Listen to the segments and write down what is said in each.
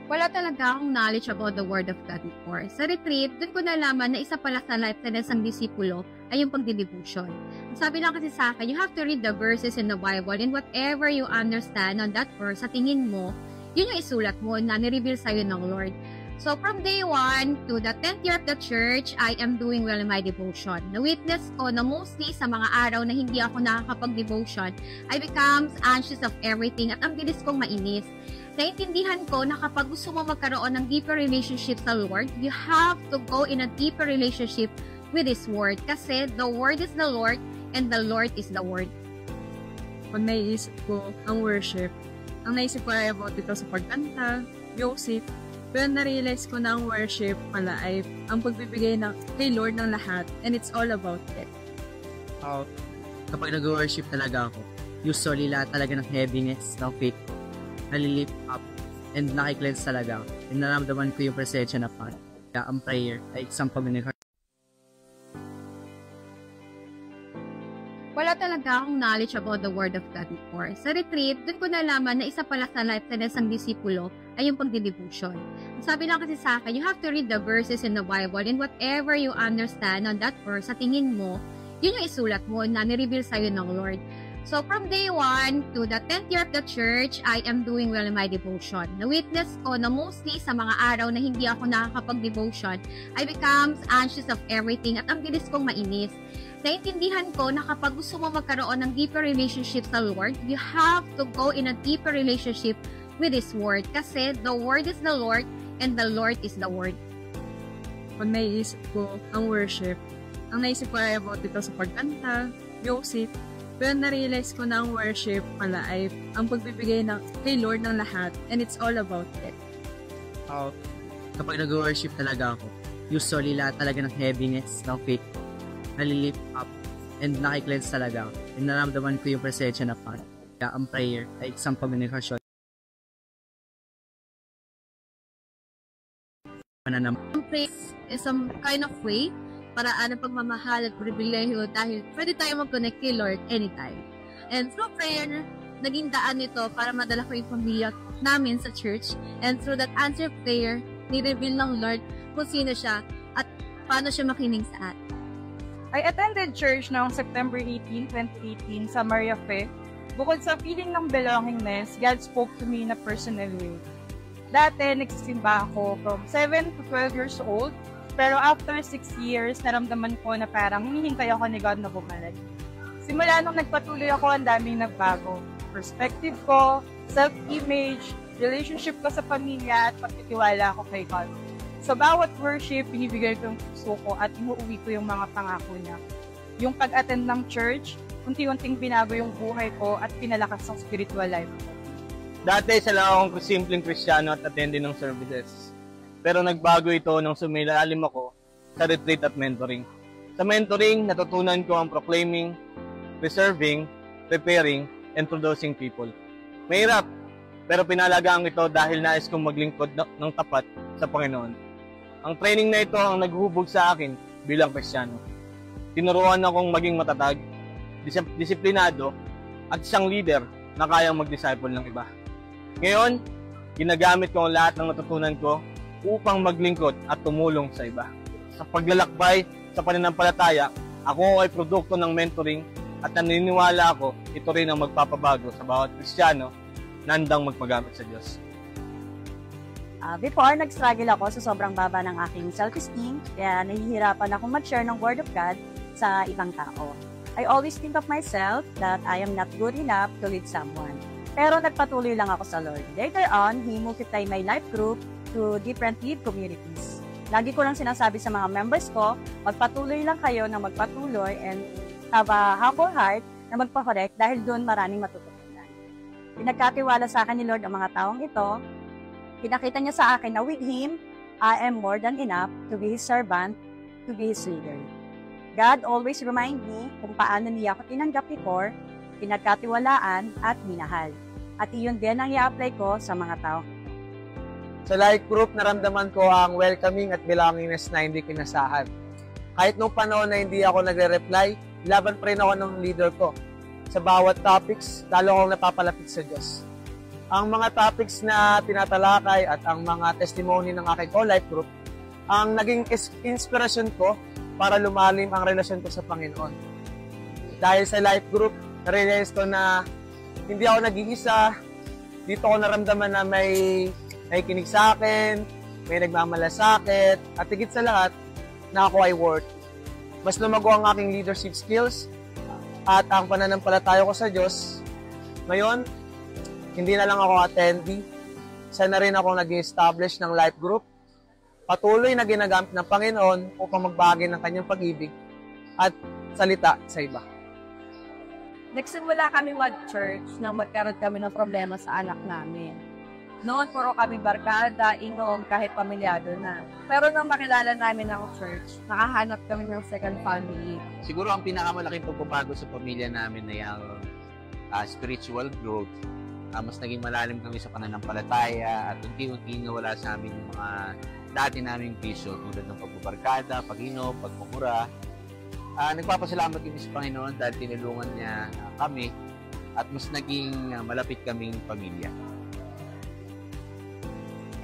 Wala talaga akong knowledge about the Word of God before. Sa retreat, doon ko nalaman na isa pala sa lifestyle ng isang disipulo ay yung pagdidevotion. Sabi lang kasi sa akin, you have to read the verses in the Bible and whatever you understand on that verse, sa tingin mo, yun yung isulat mo na nireveal sa'yo ng Lord. So from day 1 to the 10th year of the church, I am doing well in my devotion. Na-witness ko na mostly sa mga araw na hindi ako nakakapag-devotion, I becomes anxious of everything at ang bilis kong mainis. Naintindihan ko na kapag gusto mo magkaroon ng deeper relationship sa Lord, you have to go in a deeper relationship with His Word. Kasi the Word is the Lord and the Lord is the Word. Pag naiisip ko ang worship, ang naisip ko ay about ito sa pagkanta, music, pero na-realize ko na ang worship pala ay ang pagbibigay kay Lord ng lahat and it's all about it. Kapag nag-worship talaga ako, usually lahat talaga ng heaviness, ng faith, nalilift up and nakiklense talaga ako. And naramdaman ko yung presensya na pan. Kaya ang prayer ay isang pagmamahal. Wala talaga akong knowledge about the Word of God before. Sa retreat, doon ko nalaman na isa pala sa lifestyle ng isang disipulo ay yung pagdidevotion. Sabi lang kasi sa akin, you have to read the verses in the Bible and whatever you understand on that verse, sa tingin mo, yun yung isulat mo na nireveal sa'yo ng Lord. So from day 1 to the 10th year of the church, I am doing well in my devotion. Na-witness ko na mostly sa mga araw na hindi ako nakakapag-devotion, I becomes anxious of everything at ang bilis kong mainis. Naintindihan ko na kapag gusto mo magkaroon ng deeper relationship sa Lord, you have to go in a deeper relationship with His Word. Kasi the Word is the Lord and the Lord is the Word. Pag naiisip ko ang worship, ang naisip ko ay about ito sa pagkanta, music, pero na-realize ko na ang worship pala ay ang pagbibigay kay Lord ng lahat and it's all about it. Kapag nag-worship talaga ako, usually lahat talaga ng heaviness, ng faith, nalilift up and nakiklense talaga ako. And naramdaman ko yung presensya na pan. Kaya ang prayer ay isang komunikasyon. Ang prayer is some kind of way paraan ng pagmamahal at pribilehiyo dahil pwede tayo mag-connect kay Lord anytime. And through prayer, naging daan nito para madala ko yung pamilya namin sa church. And through that answer prayer, ni-reveal ng Lord kung sino siya at paano siya makinig sa atin. I attended church noong September 18, 2018 sa Maria Fe. Bukod sa feeling ng belongingness, God spoke to me in a personal way. Dati, nagsisimba ako from 7 to 12 years old. Pero after 6 years, naramdaman ko na parang hinihintay ako ni God na bumalik. Simula nung nagpatuloy ako, ang daming nagbago. Perspective ko, self-image, relationship ko sa pamilya, at pagtitiwala ko kay God. Sa bawat worship, binibigay ko yung puso ko at inuuwi ko yung mga pangako niya. Yung pag-attend ng church, unti-unting binago yung buhay ko at pinalakas ang spiritual life ko. Dati, isa lang akong simpleng Kristiyano at attending ng services. Pero nagbago ito nung sumilalim ako sa retreat at mentoring. Sa mentoring, natutunan ko ang proclaiming, preserving, preparing, and producing people. Mahirap, pero pinalagaan ito dahil nais kong maglingkod ng tapat sa Panginoon. Ang training na ito ang naghubog sa akin bilang Kristiyano. Tinuruan akong maging matatag, disiplinado, at isang leader na kayang mag-disciple ng iba. Ngayon, ginagamit ko ang lahat ng natutunan ko upang maglingkod at tumulong sa iba. Sa paglalakbay, sa pananampalataya, ako ay produkto ng mentoring at naniniwala ako ito rin ang magpapabago sa bawat Kristiyano na handang magpagamit sa Diyos. Before, nag-struggle ako sa sobrang baba ng aking self-esteem, kaya nahihirapan akong mag-share ng Word of God sa ibang tao. I always think of myself that I am not good enough to lead someone. Pero nagpatuloy lang ako sa Lord. Later on, He multiplied my life group to different lead communities. Lagi ko lang sinasabi sa mga members ko, magpatuloy lang kayo na magpatuloy and have a humble heart na magpa-correct dahil doon maraming matututunan. Pinagkatiwala sa akin ni Lord ang mga taong ito. Pinakita niya sa akin na with Him, I am more than enough to be His servant, to be His leader. God always remind me kung paano niya ako tinanggap before, pinagkatiwalaan at minahal. At iyon din ang i-apply ko sa mga tao. Sa life group, naramdaman ko ang welcoming at belongingness na hindi kinasahan. Kahit nung panahon na hindi ako nagre-reply, laban pa rin ako ng leader ko. Sa bawat topics, lalo akong napapalapit sa Diyos. Ang mga topics na tinatalakay at ang mga testimony ng aking co-life group ang naging inspirasyon ko para lumalim ang relasyon ko sa Panginoon. Dahil sa life group, na-realize ko na hindi ako nag-iisa. Dito ko naramdaman na may kinig sa akin, may nagmamalasakit, at higit sa lahat, na ako ay worth. Mas lumago ang aking leadership skills at ang pananampalataya ko sa Diyos. Ngayon, hindi na lang ako attendee. Isa na rin ako nag-establish ng life group. Patuloy na ginagamit ng Panginoon upang magbahagi ng kanyang pag-ibig at salita sa iba. Nagsimula kami mag-church nang magkaroon kami ng problema sa anak namin. Noon, puro kami barkada, inom, kahit pamilyado na. Pero nang makilala namin ang church, nakahanap kami ng second family. Siguro ang pinakamalaking pagbabago sa pamilya namin na yung spiritual growth. Mas naging malalim kami sa pananampalataya at unti-unti nawala sa amin yung mga dati naming bisyo tulad ng pagbabarkada, pag-inom, pagmumura. Nagpapasalamat kami sa Panginoon dahil tinulungan niya kami at mas naging malapit kaming pamilya.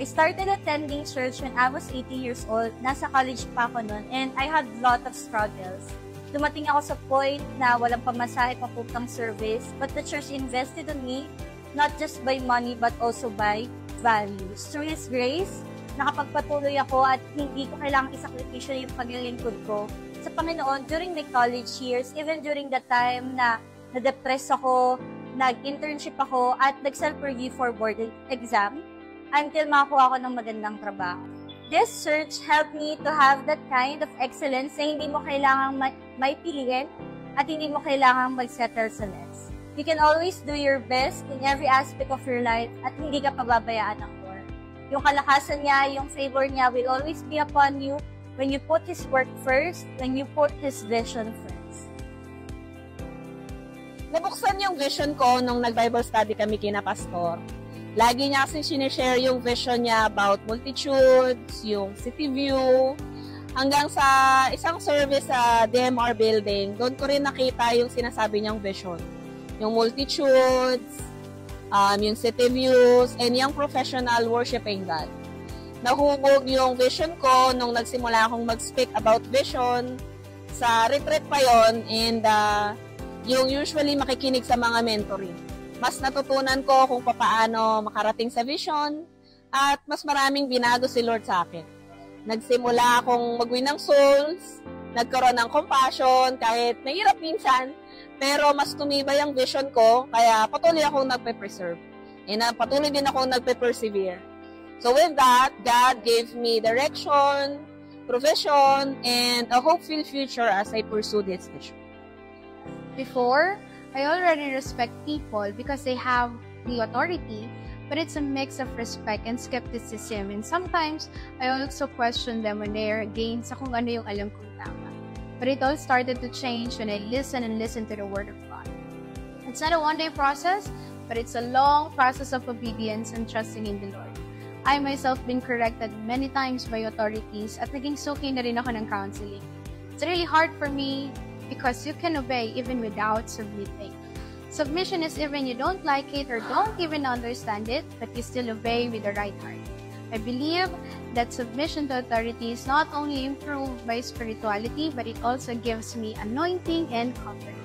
I started attending church when I was 18 years old. Nasa college pa ako noon and I had a lot of struggles. Dumating ako sa point na walang pamasahe papuntang service, but the church invested on me not just by money but also by values. Through His grace, nakapagpatuloy ako at hindi ko kailangang isakripisyo yung paglilingkod ko sa Panginoon during my college years, even during the time na na-depress ako, nag-internship ako, at nag-self-review for board exam until makakuha ako ng magandang trabaho. This search helped me to have that kind of excellence na hindi mo kailangang may piliin at hindi mo kailangang mag-settle sa less. You can always do your best in every aspect of your life at hindi ka pababayaan ng Lord. Yung kalakasan niya, yung favor niya will always be upon you when you put His work first, when you put His vision first. Nabuksan yung vision ko nung nag-Bible study kami kina Pastor. Lagi niya kasi sinishare yung vision niya about multitudes, yung city view, hanggang sa isang service sa DMR building, doon ko rin nakita yung sinasabi niyang vision. Yung multitudes, yung city views, and yung professional worshiping God. Nahubog yung vision ko nung nagsimula akong mag-speak about vision. Sa retreat pa yon, and yung usually makikinig sa mga mentoring. Mas natutunan ko kung paano makarating sa vision at mas maraming binago si Lord sa akin. Nagsimula akong mag-win ng souls, nagkaroon ng compassion kahit nahirap minsan, pero mas tumibay ang vision ko, kaya patuloy akong nagpe-preserve. And patuloy din akong nagpe-persevere. So with that, God gave me direction, provision, and a hopeful future as I pursue this vision. Before, I already respect people because they have the authority, but it's a mix of respect and skepticism. And sometimes, I also question them when they are against sa kung ano yung alam kong tama. But it all started to change when I listen to the Word of God. It's not a one-day process, but it's a long process of obedience and trusting in the Lord. I myself been corrected many times by authorities at naging suki na rin ako ng counseling. It's really hard for me because you can obey even without submitting. Submission is even you don't like it or don't even understand it, but you still obey with the right heart. I believe that submission to authority is not only improved by spirituality, but it also gives me anointing and confidence.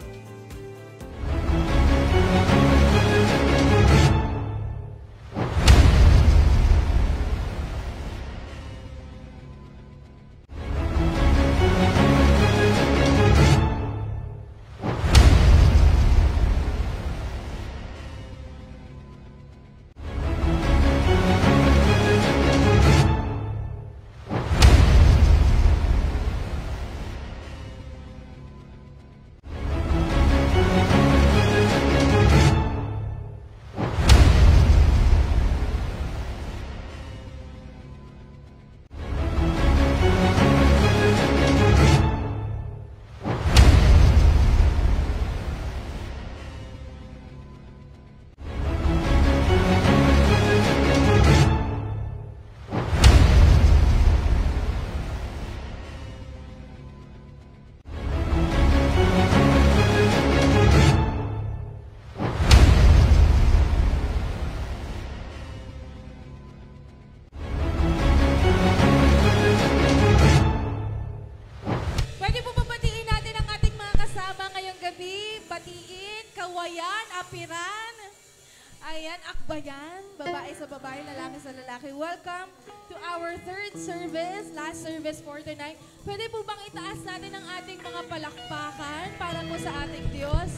Ayan, akbayan. Babae sa babae, lalaki sa lalaki. Welcome to our third service, last service for tonight. Pwede po bang itaas natin ang ating mga palakpakan para po sa ating Diyos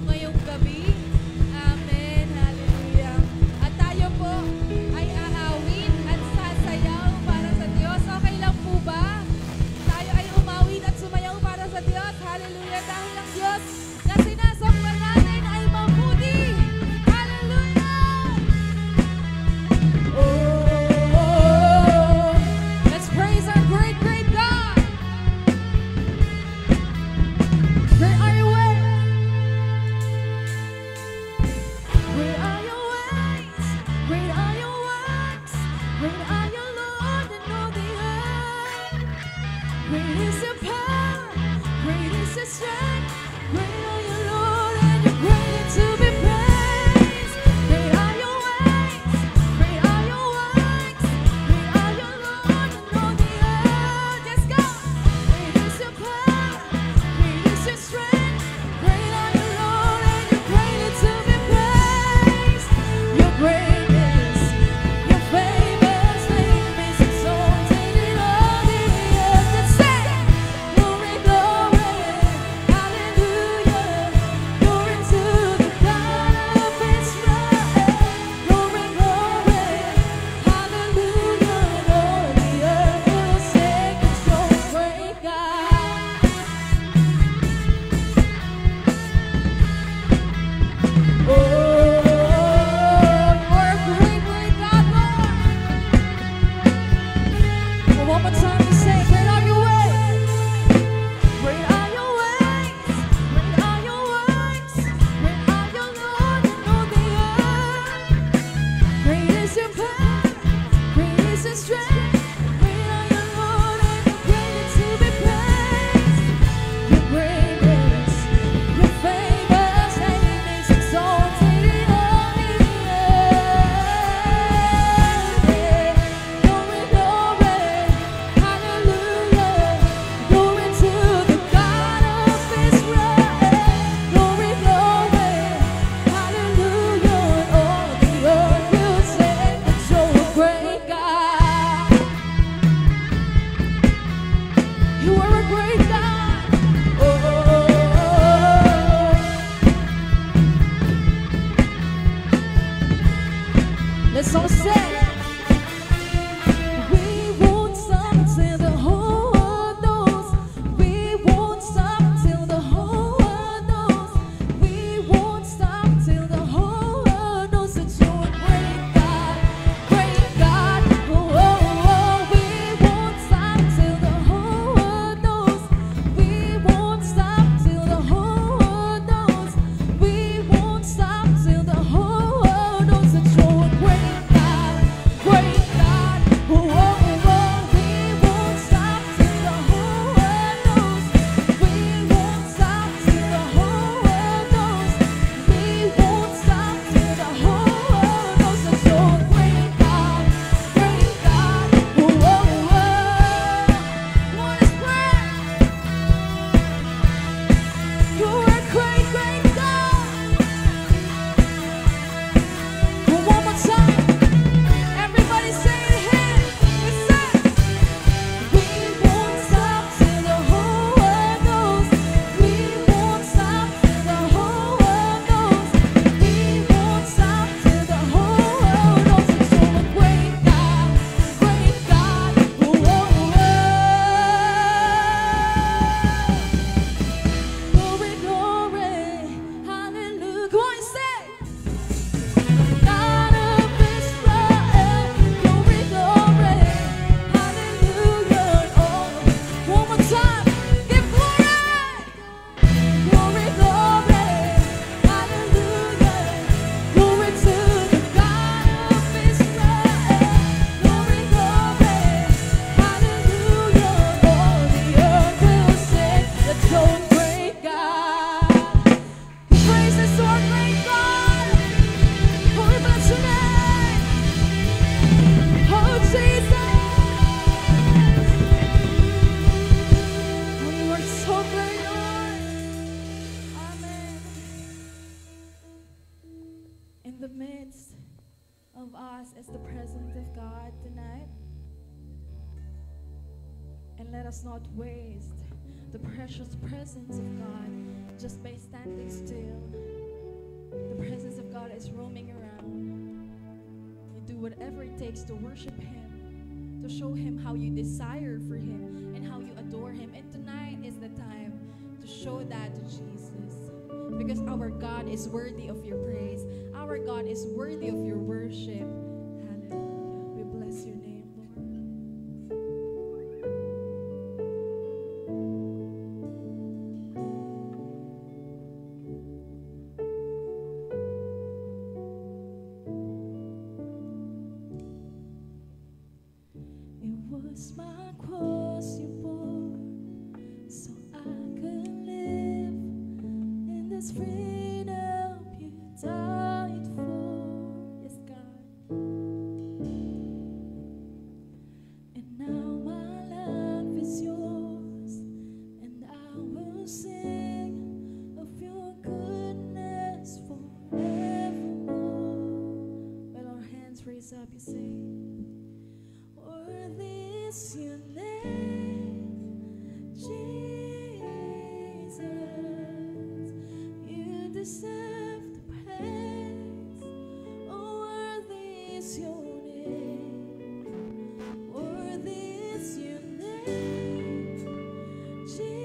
ngayong gabi? Amen. Hallelujah. At tayo po ay aawit at sasayaw para sa Diyos. Okay lang po ba? Tayo ay umawit at sumayaw para sa Diyos. Hallelujah. Dahil ang Diyos na sinasamba natin ay mabuti. midst of us is the presence of God tonight. And let us not waste the precious presence of God just by standing still. The presence of God is roaming around. You do whatever it takes to worship Him, to show Him how you desire for Him and how you adore Him. And tonight is the time to show that to Jesus. Because our God is worthy of your praise. Our God is worthy of your worship. Hallelujah. We bless your name, Lord. It was my cross you bore, so I could live in this freedom you died for. Yes, God. And now my life is yours, and I will sing of your goodness forevermore. While our hands raise up, you say, worthy is your name, Jesus. You deserve the praise. Oh, worthy is your name. Worthy is your name, Jesus.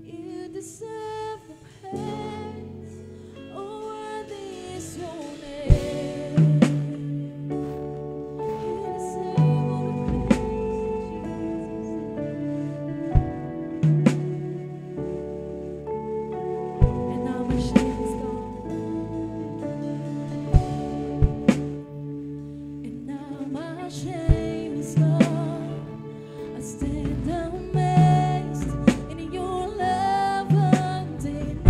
You deserve the praise. Oh, worthy is your name. You deserve all the praise. And now my shame is gone. And now my shame is gone. I stand amazed in your love undeniable.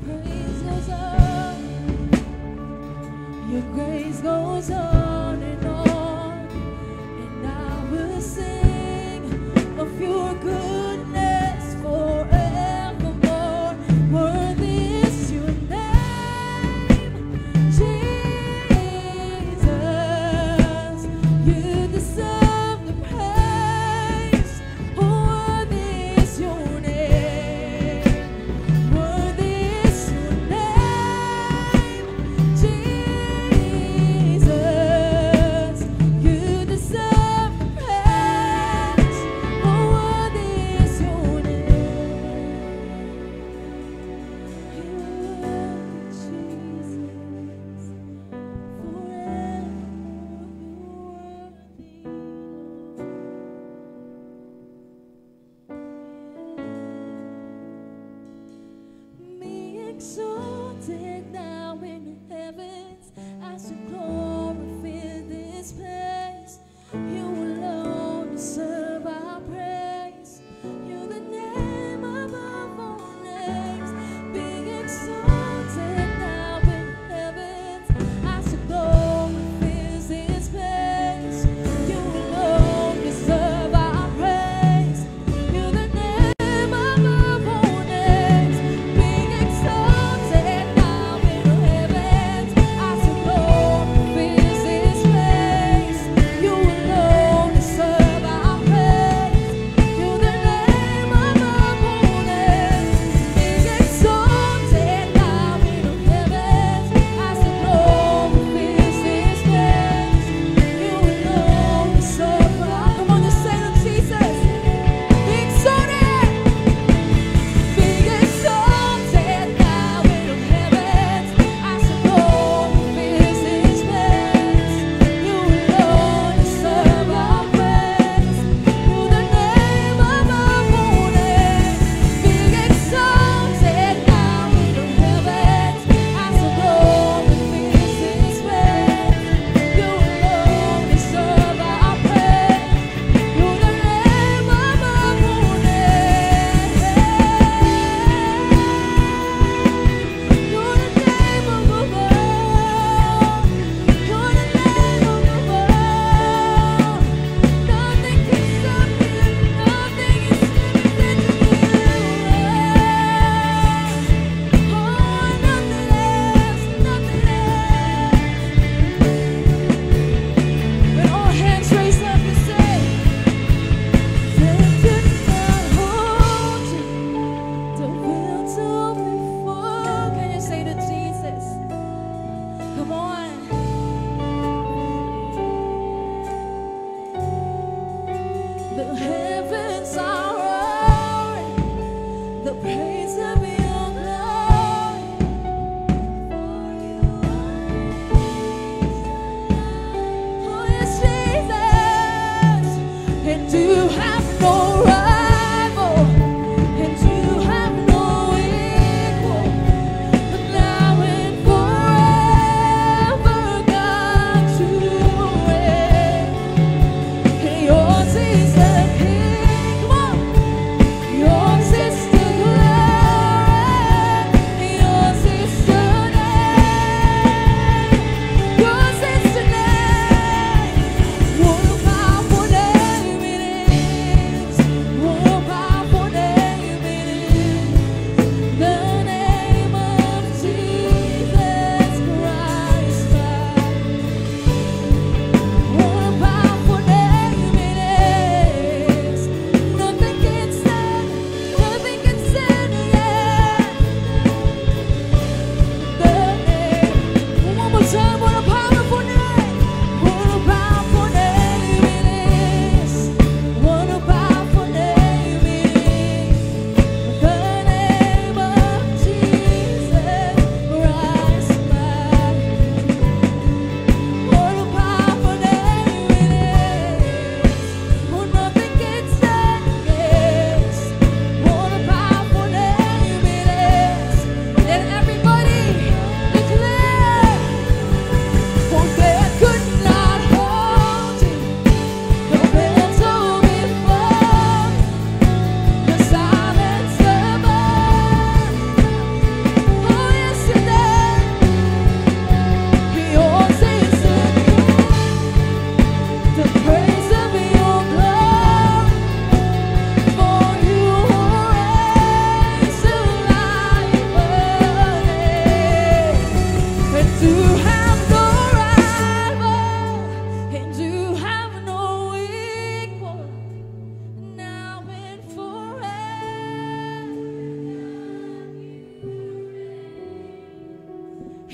Praise goes on, your grace goes on, and I will sing of your goodness forevermore. Worthy is your name, Jesus. You deserve the praise. Oh, worthy is your name. Worthy is your name, Jesus.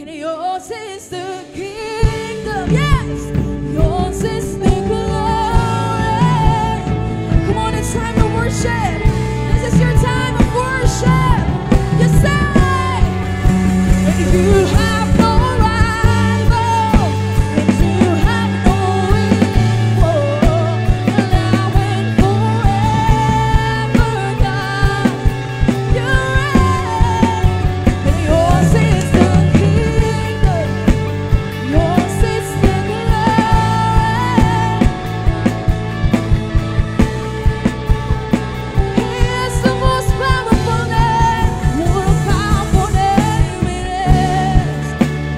And yours is the kingdom. Yes! Yours is the glory. Come on, it's time to worship. This is your time of worship. You say, and you have no rival, and you have no equal, now and forever, God, you reign. And yours is the kingdom, yours is the glory. He is the most powerful name, more powerful name it is,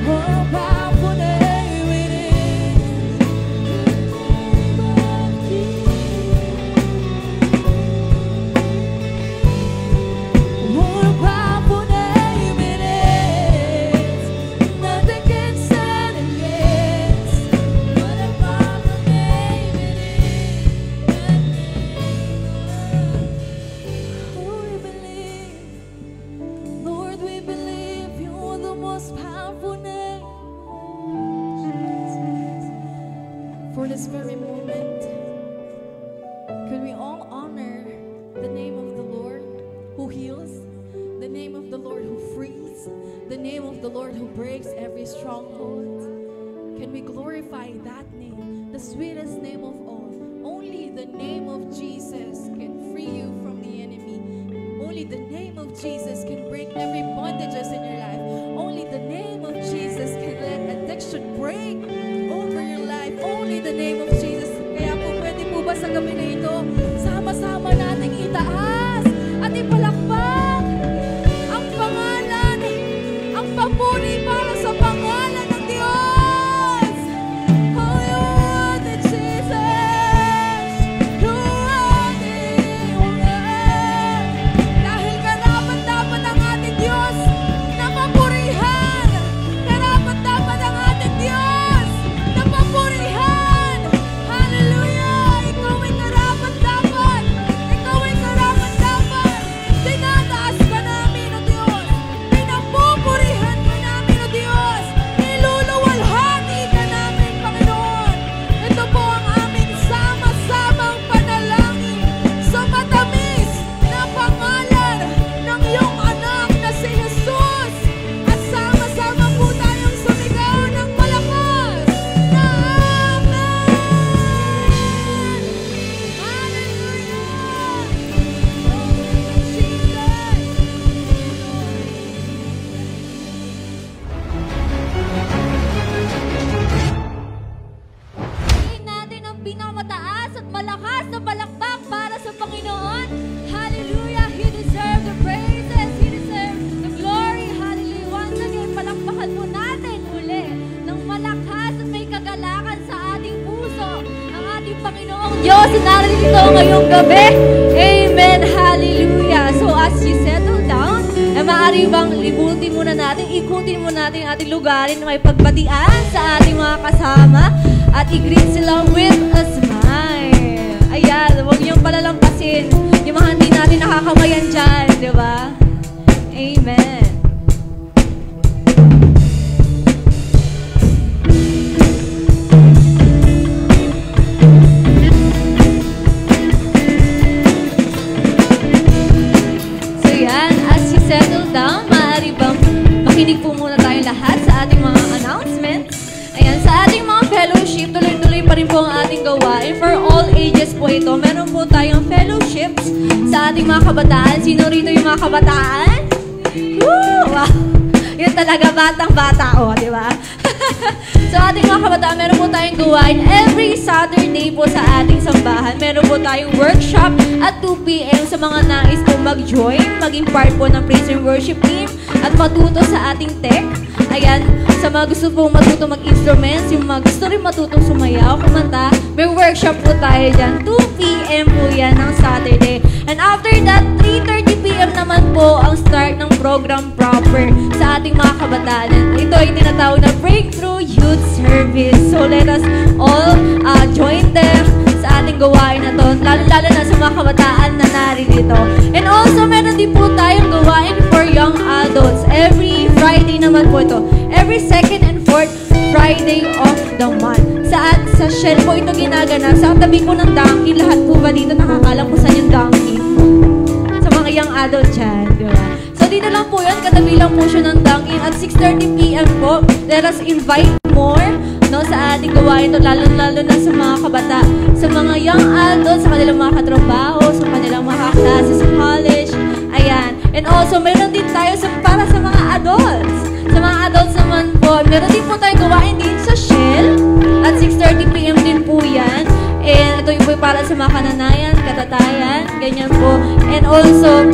more powerful name it is. More powerful name it is. Nothing can stand against. What a powerful name it is. Lord, we believe you're the most powerful name. For this very moment, could we all honor the name of the Lord who heals, the name of the Lord who frees, the name of the Lord who breaks every stronghold? Can we glorify that name, the sweetest name of all? Only the name of Jesus can free you from the enemy. Only the name of Jesus can break every bondages in your life. Only the name of Jesus can let addiction break over your life. Only the name of Jesus. Kaya po, pwede po ba sa gabi na ito, sama-sama nating itaas at ipalakpak ang pangalan, ang papuri para sa pangalan ng Diyos. Oh, you are the Jesus. You are the dahil karapat-dapat ang ating Diyos na papurihan. Karapat-dapat ang ating Diyos na papurihan. Hallelujah! Ikaw ay karapat-dapat. Ikaw ay karapat-dapat. Tinataas ka namin, O Diyos. Pinapupurihan ka namin, O Diyos. Niluluwalhati ka namin, Panginoon. Ito po ang aming sama-samang panalangin sa matamis na pangalan ng iyong anak na si Jesus. At sama-sama po tayong sumigaw ng malakas na Amen! Hallelujah! Hingin natin ang pinakamataas at malakas na palakpak para sa Panginoon. Hallelujah! He deserves the praises. He deserves the glory. Hallelujah! Once again, palakpakan po natin uli ng malakas at may kagalakan sa ating puso ang ating Panginoong Diyos na narito ngayong gabi. Amen! Hallelujah! So as you settle down, maaari bang libutin muna natin, ikutin muna natin ang ating lugarin na may pagbatian sa ating mga kasama at i-greet sila with a smile. Ayan, huwag niyong palalampasin yung mga hindi natin nakakamayan dyan, di ba? Amen. So yan, as you settle down, maaari bang makinig po muna tayong lahat sa ating mga announcements? Ayan, sa ating mga fellowship, tuloy-tuloy pa rin po ang ating gawain. For all ages po ito, meron po tayong fellowships sa ating mga kabataan. Sino rito yung mga kabataan? Woo! Wow! Yun talaga, batang-bata, di ba? Sa ating mga kabataan, meron po tayong gawain every Saturday po sa ating sambahan. Meron po tayong workshop at 2 p.m. sa mga nais po mag-join, maging part po ng praise and worship team at matuto sa ating tech. Ayan, sa mga gusto pong matuto mag-instruments, yung mga gusto rin matutong sumayaw, kumanta, may workshop po tayo dyan. 2 p.m. po yan ng Saturday. And after that, 3:30 p.m. naman po ang start ng program proper sa ating mga kabataan. Ito ay tinatawag na Breakthrough Youth Service. So let us all join them sa ating gawain na to, lalo-lalo na sa mga kabataan na naririto. And also, meron din po tayong gawain for young adults. Every Friday naman po ito. every second and fourth Friday of the month. Sa Shell po ito ginaganap. Sa tabi po ng Donkey, lahat po ba dito nakakalam kung saan yung Donkey? Sa mga young adult dyan, di ba? So dito lang po yun, katabi lang po siya ng Donkey. At 6:30 p.m. po, let us invite more sa ating gawain ito, lalo-lalo na sa mga kabata, sa mga young adults, sa kanilang mga katrabaho, sa kanilang mga kaklase sa college. Ayan. And also, meron din tayo para sa mga adults. Sa mga adults naman po, meron din po tayo gawain din sa Shell. At 6:30 p.m. din po yan. And ito yung po para sa mga kananayan, katatayan, ganyan po. And also,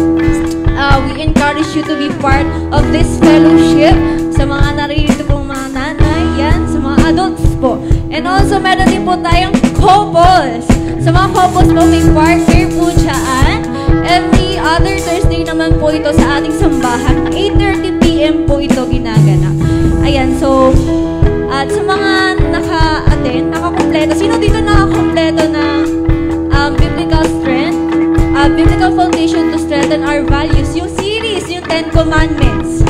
we encourage you to be part of this fellowship. Sa mga narito pong mga nanay, yan, sa mga adults po. And also, meron din po tayong couples. Sa mga couples po, may partner po dyan. Every other Thursday naman po ito sa ating sambahan. 8:30 p.m. po ito ginaganap. Ayan, so, at sa mga naka-attend, nakakompleto. Sino dito nakakompleto na biblical strength? Biblical foundation to strengthen our values. Yung series, yung 10 Commandments.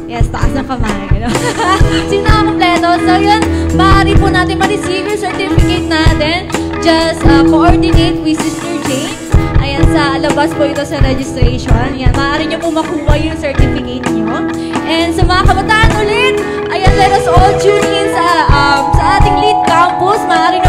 Yes, taas ng kamay. Sino nakakompleto? So, yun, maaari po natin ma-receive yung certificate natin. Just coordinate with Sister Jane. Ayan, sa labas po ito sa registration. Ayan, maaari nyo po makuha yung certificate nyo. And sa mga kabataan ulit, ayan, let us all tune in sa ating lead campus. Maaari.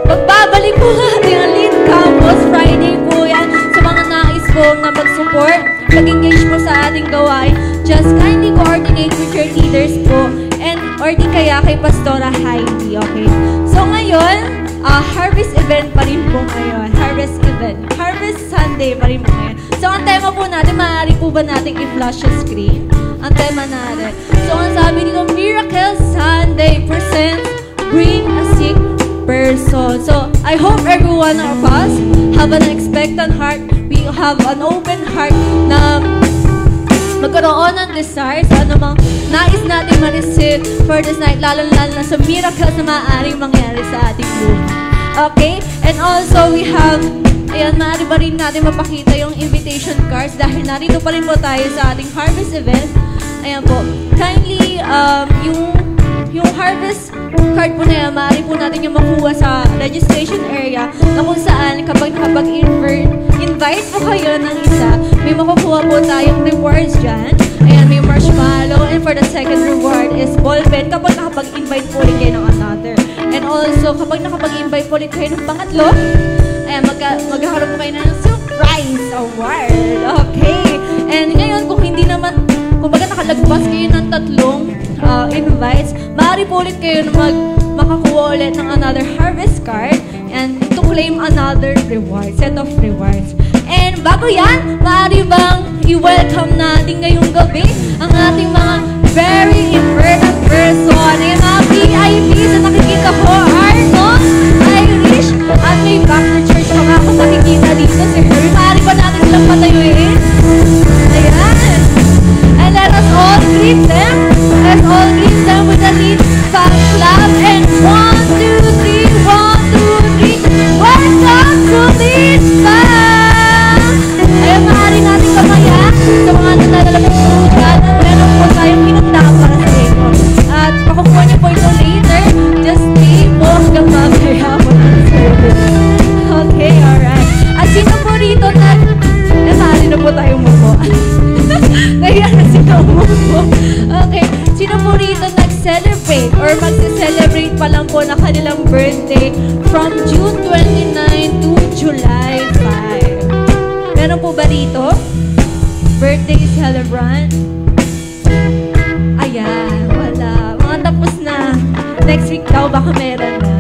Magbabalik po natin ang lead campus. Friday po yan. Sa mga nais po na mag-support, mag-engage po sa ating gawain, just kindly coordinate with your leaders po. And or di kaya kay Pastora Heidi, okay? So ngayon, harvest event pa rin po ngayon. Harvest event. Harvest Sunday pa rin po ngayon. So, ang tema po natin, maaari po ba natin i-flash sa screen? Ang tema natin. So, ang sabi dito, Miracle Sunday presents Bring a Sick Person. So, I hope every one of us have an expectant heart. We have an open heart na magkaroon ng desire sa anumang nais natin ma-receive for this night, lalo-lalo na sa miracles na maaaring mangyari sa ating buhay. Okay? And also, we have, ayan, maaari ba rin natin mapakita yung invitation cards dahil narito pa rin po tayo sa ating harvest event. Ayan po. Kindly, yung harvest card po na yan, maaari po natin yung makuha sa registration area na kung saan kapag invite po kayo ng isa, may makukuha po tayong rewards dyan. Ayan, may marshmallow. And for the second reward is ball pen kapag nakapag-invite po ulit kayo ng another. And also, kapag nakapag-invite po ulit kayo ng pangatlo, ayan, magkakaroon po kayo ng surprise award. Okay. And ngayon, kung hindi naman, kung baga nakalagpas kayo ng tatlong invites, maaari po ulit kayo na makakuha ulit ng another harvest card and to claim another reward, set of rewards. And bago yan, maaari bang i-welcome natin ngayong gabi ang ating mga very important person. Ayan, mga VIPs na nakikita ko, Arnold, Irish, at may back to church pa nga ako nakikita dito si Harry. Maaari ba natin silang patayuin? Ayan. And let us all greet them. Let's all greet them with a lead clap. And 1, 2, 3, 1, 2, 3. Welcome to Lead Clap! Ayan, maaari natin kamaya sa mga nalalapit po dyan. Meron po tayong pinagdaan para sa inyo. At pakukuha niyo po ito later. Just stay po hanggang mamaya po ng service. Okay, alright. At sino po rito na maaari na po tayong mupo. Ngayon na sino mupo. Okay. Sino po rito nag-celebrate or mag-celebrate pa lang po na kanilang birthday from June 29 to July 5? Meron po ba rito? Birthday celebrant? Ayan, wala. Mga tapos na. Next week daw, baka meron na.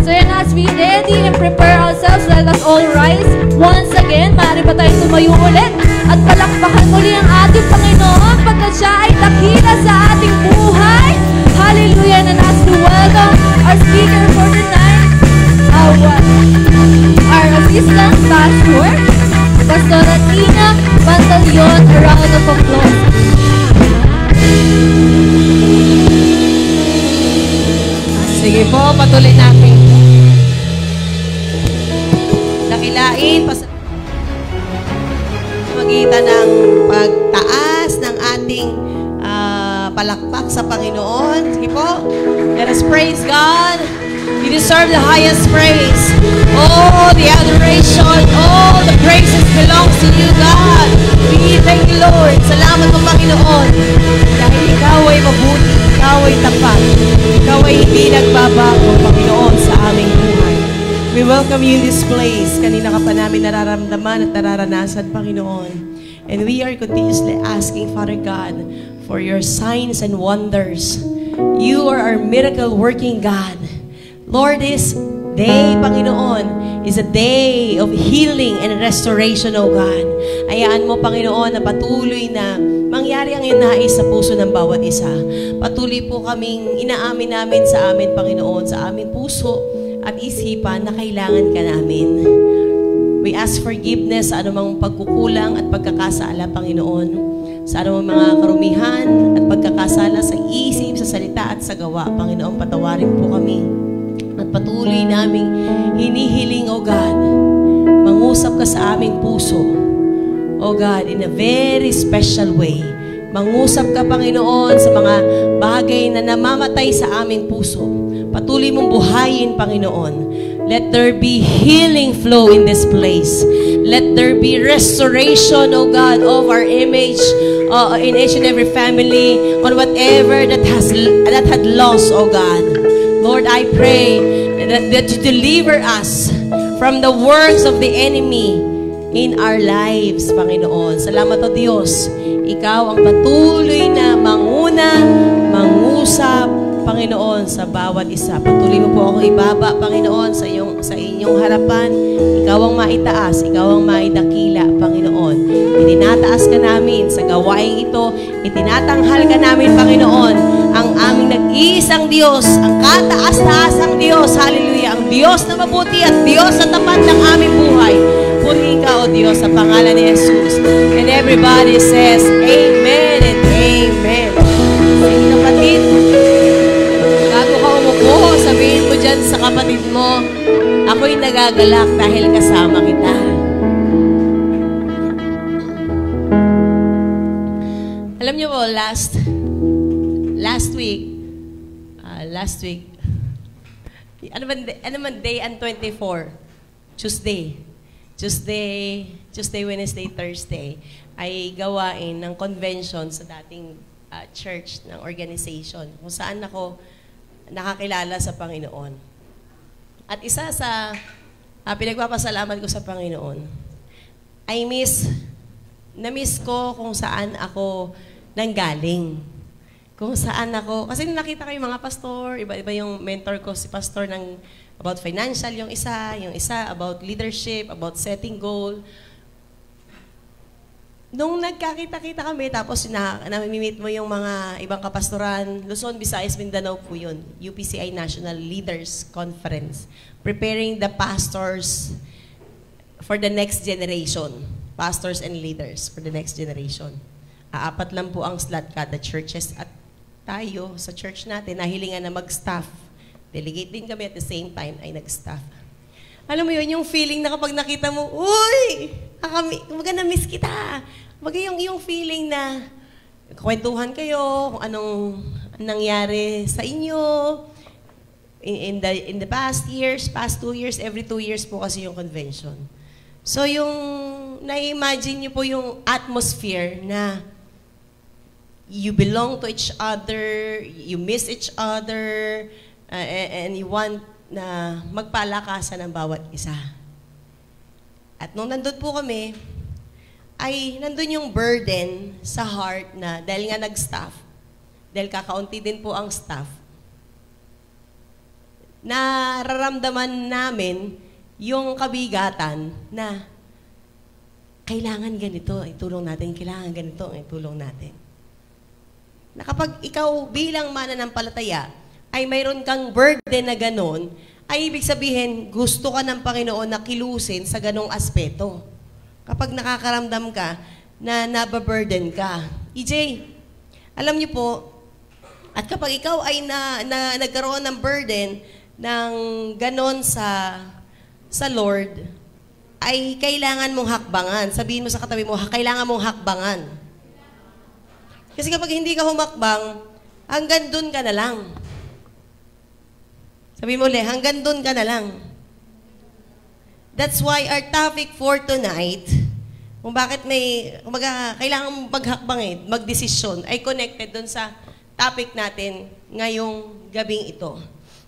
So yan, as we ready and prepare ourselves, let us all rise. Once again, maaari pa tayong tumayo ulit at palakpakan muli ang ating Panginoon pagkat siya ay dakila sa ating buhay. Hallelujah! And as we welcome our speaker for the night, our assistant pastor, Pastora Tina Pantaleon, a round of applause. Sige po, patuloy natin. Dakilain, magitan ng pagtaas ng ating palakpak sa Panginoon. Sige po. Let us praise God. You deserve the highest praise. All the adoration, all the praises belongs to you, God. We thank you, Lord. Salamat po, Panginoon. Dahil ikaw ay mabuti, ikaw ay tapat, ikaw ay hindi nagbabago, Panginoon, sa aming buhay. We welcome you in this place. Kanina ka pa namin nararamdaman at nararanasan, Panginoon. And we are continuously asking, Father God, for your signs and wonders. You are our miracle-working God. Lord, this day, Panginoon, is a day of healing and restoration, O God. Hayaan mo, Panginoon, na patuloy na mangyari ang iyong nais sa puso ng bawat isa. Patuloy po kaming inaamin namin sa amin, Panginoon, sa aming puso at isipan na kailangan ka namin. We ask forgiveness sa anumang pagkukulang at pagkakasala, Panginoon. Sa anumang mga karumihan at pagkakasala sa isip, sa salita at sa gawa, Panginoon, patawarin po kami. At patuloy naming hinihiling, O God, mangusap ka sa aming puso, O God, in a very special way. Mangusap ka, Panginoon, sa mga bagay na namamatay sa aming puso. Patuloy mong buhayin, Panginoon. Let there be healing flow in this place. Let there be restoration, O God, of our image in each and every family, on whatever that had lost, O God. Lord, I pray that you deliver us from the works of the enemy in our lives, Panginoon. Salamat, O Diyos. Ikaw ang patuloy na manguna, mangusap, Panginoon, sa bawat isa. Patuloy mo po ako ibaba, Panginoon, sa inyong harapan. Ikaw ang maitaas, ikaw ang maidakila, Panginoon. Itinataas ka namin sa gawain ito. Itinatanghal ka namin, Panginoon, ang aming nag-iisang Diyos, ang kataas-taasang Diyos, hallelujah, ang Diyos na mabuti at Diyos na tapat ng aming buhay. Purihin ka, O Diyos, sa pangalan ni Jesus. And everybody says, Amen and Amen. Sige, kapatid, bago ka umupo, sabihin mo dyan sa kapatid mo, ako'y nagagalak dahil kasama kita. Alam niyo po, last week, ano man day and 24? Tuesday, Wednesday, Thursday, ay gawain ng convention sa dating church ng organization kung saan ako nakakilala sa Panginoon. At isa sa pinagpapasalamat ko sa Panginoon, na-miss ko kung saan ako nanggaling. Kung saan ako, kasi nakita ko yung mga pastor, iba-iba yung mentor ko, si pastor ng about financial, yung isa about leadership, about setting goal. Nung nagkakita-kita kami, tapos namimit mo yung mga ibang kapastoran, Luzon, Visayas, Mindanao po yun, UPCI National Leaders Conference, preparing the pastors for the next generation, pastors and leaders for the next generation. 4 lang po ang slot kada churches at tayo sa church natin, nahilingan na mag-staff. Delegate din kami at the same time ay nag-staff. Alam mo yun, yung feeling na kapag nakita mo, uy, kumbaga na-miss kita. Kumbaga yung feeling na kwentuhan kayo, kung anong nangyari sa inyo in the past 2 years, every 2 years po kasi yung convention. So yung, na-imagine niyo po yung atmosphere na you belong to each other, you miss each other, and you want na magpalakasan ng bawat isa. At nung nandun po kami, ay nandun yung burden sa heart na dahil nga nag-staff, dahil kakaunti din po ang staff, nararamdaman namin yung kabigatan na kailangan ganito, itulong natin, kailangan ganito, itulong natin. Na kapag ikaw bilang mananampalataya ay mayroon kang burden na ganon, ay ibig sabihin, gusto ka ng Panginoon na kilusin sa ganong aspeto. Kapag nakakaramdam ka na nababurden ka. EJ, alam niyo po, at kapag ikaw ay nagkaroon ng burden ng ganon sa Lord, ay kailangan mong hakbangan. Sabihin mo sa katabi mo, kailangan mong hakbangan. Kasi kapag hindi ka humakbang, hanggang dun ka na lang. Sabi mo ulit, hanggang dun ka na lang. That's why our topic for tonight, kung bakit kailangan maghakbang magdesisyon, ay connected dun sa topic natin ngayong gabing ito.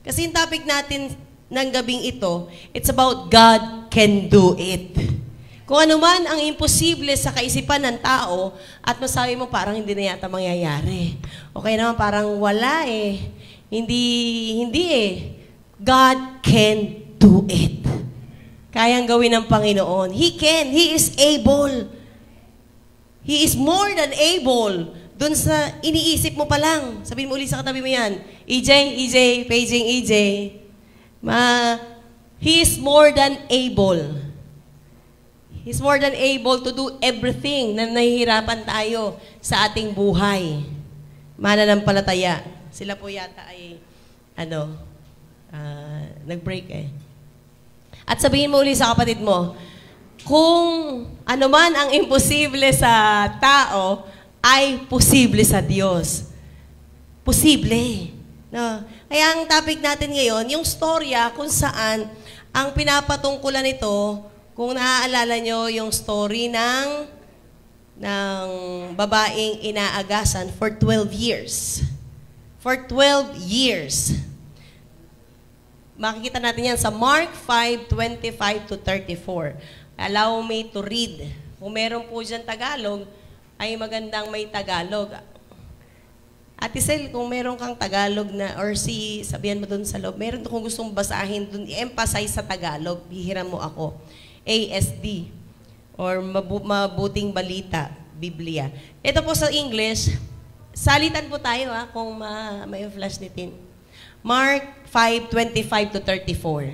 Kasi yung topic natin ng gabing ito, it's about God can do it. Kung ano man ang imposible sa kaisipan ng tao at masabi mo parang hindi na yata mangyayari. Okay naman parang wala Hindi. God can do it. Kayang gawin ng Panginoon. He can. He is able. He is more than able. Doon sa iniisip mo pa lang. Sabihin mo ulit sa katabi mo yan. EJ, paging EJ. He is more than able. He's more than able to do everything na nahihirapan tayo sa ating buhay. Mananampalataya. Sila po yata ay, nag-break At sabihin mo ulit sa kapatid mo, kung ano man ang imposible sa tao, ay posible sa Diyos. Posible. No? Kaya ang topic natin ngayon, yung storya kung saan ang pinapatungkulan nito, kung naaalala nyo yung story ng babaeng inaagasan for 12 years. For 12 years. Makikita natin yan sa Mark 5:25 to 34. Allow me to read. Kung meron po dyan Tagalog, ay magandang may Tagalog. Ate Sel, kung meron kang Tagalog or sabihan mo dun sa loob, meron kung gustong basahin dun, i-emphasize sa Tagalog, bihiran mo ako. ASD, or Mabuting Balita, Biblia. Ito po sa English, salitan po tayo kung may flash nitin. Mark 5:25 to 34.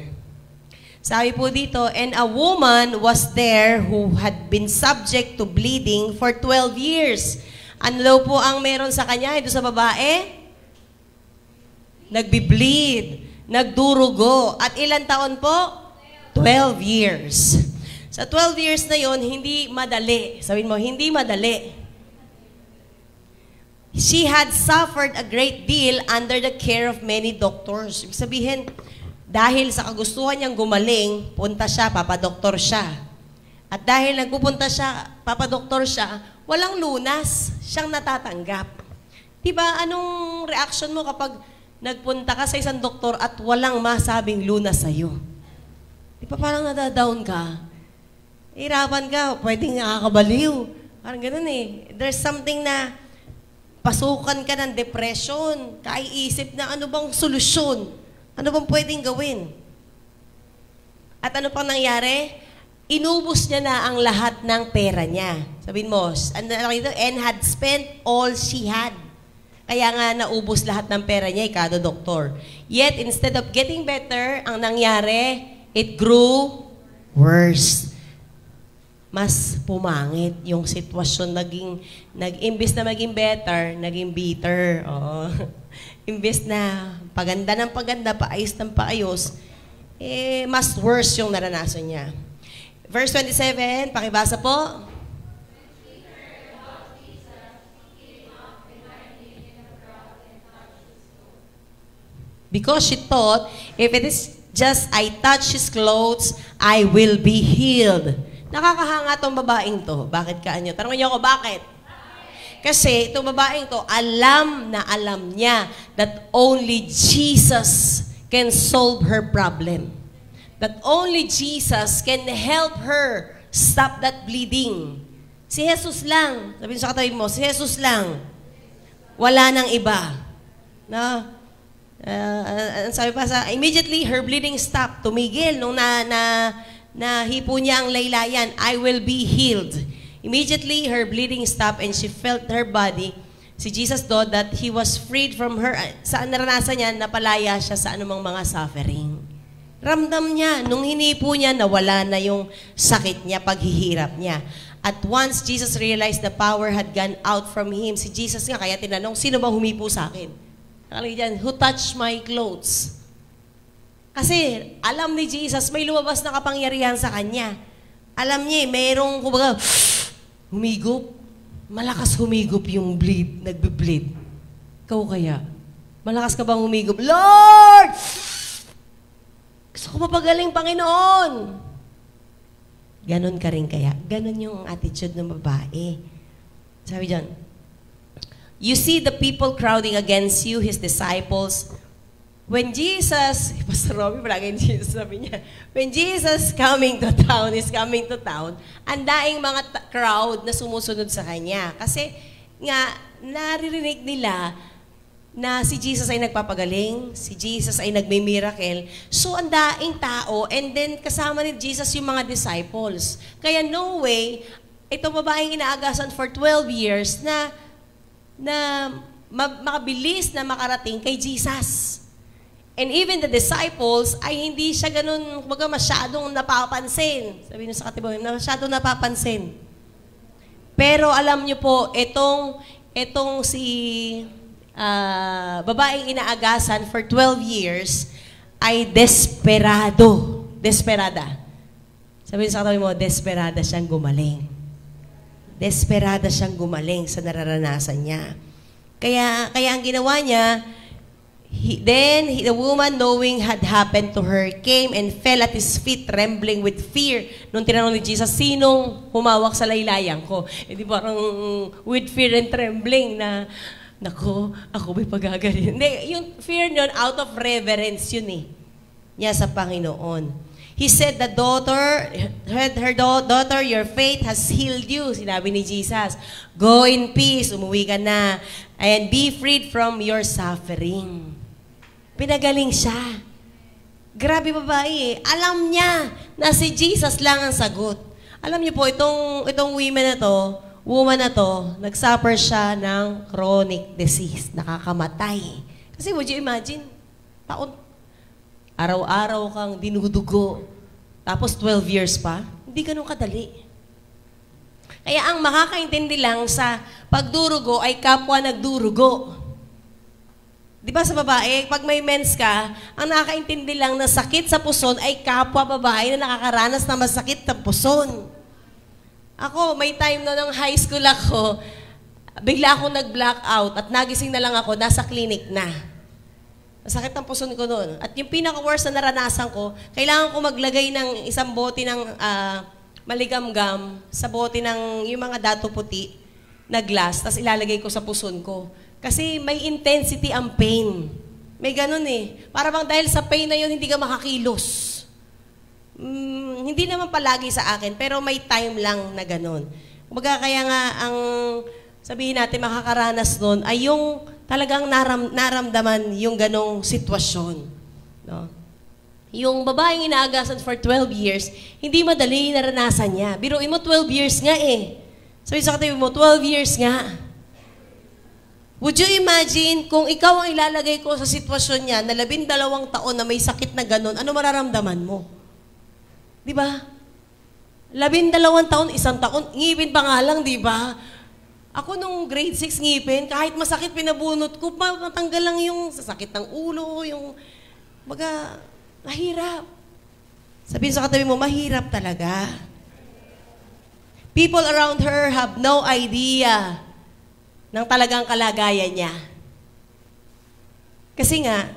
Sabi po dito, and a woman was there who had been subject to bleeding for 12 years. Ano daw po ang meron sa kanya? Ito sa babae? Nagbi-bleed, nagdurugo. At ilang taon po? 12 years. Sa 12 years na yon, hindi madali. Sabihin mo, hindi madali. She had suffered a great deal under the care of many doctors. Ibig sabihin, dahil sa kagustuhan niyang gumaling, punta siya, papadoktor siya. At dahil nagpupunta siya, papadoktor siya, walang lunas siyang natatanggap. Diba, anong reaction mo kapag nagpunta ka sa isang doktor at walang masabing lunas sa'yo? Diba parang nadadown ka? Hirapan ka, pwedeng nakakabaliw. Parang ganun There's something na pasukan ka ng depression, kaiisip na ano bang solusyon, ano bang pwedeng gawin. At ano pang nangyari? Inubos niya na ang lahat ng pera niya. Sabihin mo, and had spent all she had. Kaya nga naubos lahat ng pera niya, kada doktor. Yet, instead of getting better, ang nangyari, it grew worse. Mas pumangit yung sitwasyon, imbis na maging better, naging bitter. Oh. Imbis na paganda ng paganda, paayos ng paayos, mas worse yung naranasan niya. Verse 27, pakibasa po. Because she thought, if it is just I touch his clothes, I will be healed. Nakakahanga tong babaeng to. Bakit ka anyo? Tanongin niyo ako, bakit? Kasi itong babaeng to, alam na alam niya that only Jesus can solve her problem. That only Jesus can help her stop that bleeding. Si Jesus lang. Sabihin sa katabi mo, si Jesus lang. Wala nang iba. No? Sabi pa immediately her bleeding stopped. Tumigil nung nahipo niya ang laylayan. I will be healed. Immediately her bleeding stopped and she felt her body. Si Jesus thought that he was freed from her. Saan naranasan niya, napalaya siya sa anumang mga suffering. Ramdam niya, nung hinipo niya, nawala na yung sakit niya, paghihirap niya. At once Jesus realized the power had gone out from him, si Jesus nga, kaya tinanong, sino ba humipo sa akin? Nakalagay dyan, who touched my clothes? Kasi alam ni Jesus, may lumabas na kapangyarihan sa kanya. Alam niya, mayroong, kumbaga, humigop. Malakas humigop yung bleed, nagbe-bleed. Ikaw kaya? Malakas ka bang humigop? Lord! Gusto ko mapagaling, Panginoon! Ganon ka rin kaya? Ganon yung attitude ng babae. Sabi dyan, you see the people crowding against you, His disciples. When Jesus, Pastor Robby, palagi yung Jesus sabi niya, when Jesus is coming to town, ang daing mga crowd na sumusunod sa Kanya. Kasi nga, naririnig nila na si Jesus ay nagpapagaling, si Jesus ay nagmi-miracle. So, ang daing tao, and then kasama ni Jesus yung mga disciples. Kaya no way, itong babaeng inaagasan for 12 years na makabilis na makarating kay Jesus. And even the disciples ay hindi siya ganun, kumbaga masyadong napapansin. Sabi niyo sa katibaw, masyadong napapansin. Pero alam niyo po, itong si babaeng inaagasan for 12 years ay desperada. Sabi niyo sa katibaw mo, desperada siyang gumaling. Desperada siyang gumaling sa nararanasan niya. Kaya ang ginawa niya, the woman, knowing had happened to her, came and fell at His feet, trembling with fear. Nung tinanong ni Jesus, sinong humawak sa laylayan ko? Di parang with fear and trembling na, nako, ako ba'y pagagalin? Hindi, yung fear nyon, out of reverence yun niya sa Panginoon. He said, her daughter, your faith has healed you. Sinabi ni Jesus, go in peace, umuwi ka na, and be freed from your suffering. Pinagaling siya. Grabe babae eh. Alam niya na si Jesus lang ang sagot. Alam niyo po, itong woman na to, nagsuffer siya ng chronic disease, nakakamatay. Kasi would you imagine, araw-araw kang dinudugo, tapos 12 years pa, hindi ganun kadali. Kaya ang makakaintindi lang sa pagdurugo ay kapwa nagdurugo. Di ba sa babae, pag may mens ka, ang nakakaintindi lang na sakit sa puson ay kapwa babae na nakakaranas na masakit sa puson. Ako, may time na nung high school ako, bigla akong nag-blackout at nagising na lang ako, nasa clinic na. Masakit ang puson ko noon. At yung pinaka-worst na naranasan ko, kailangan ko maglagay ng isang bote ng maligamgam sa bote ng yung mga dato puti na glass, tapos ilalagay ko sa puson ko. Kasi may intensity ang pain. May ganun eh. Para bang dahil sa pain na yun, hindi ka makakilos. Hindi naman palagi sa akin, pero may time lang na ganun. Kumbaga kaya nga ang sabihin natin makakaranas nun ay yung talagang naramdaman yung ganong sitwasyon. No? Yung babaeng inaagasan for 12 years, hindi madali naranasan niya. Biruin mo, 12 years nga eh. Sabi sa katabi mo, 12 years nga. Would you imagine kung ikaw ang ilalagay ko sa sitwasyon niya na 12 taon na may sakit na ganon, ano mararamdaman mo? Di ba? 12 taon, 1 taon, ngipin pa nga lang, di ba? Ako nung grade 6 ngipin, kahit masakit pinabunot ko, matanggal lang yung sakit ng ulo, yung, baga, mahirap. Sabihin sa katabi mo, mahirap talaga. People around her have no idea ng talagang kalagayan niya. Kasi nga,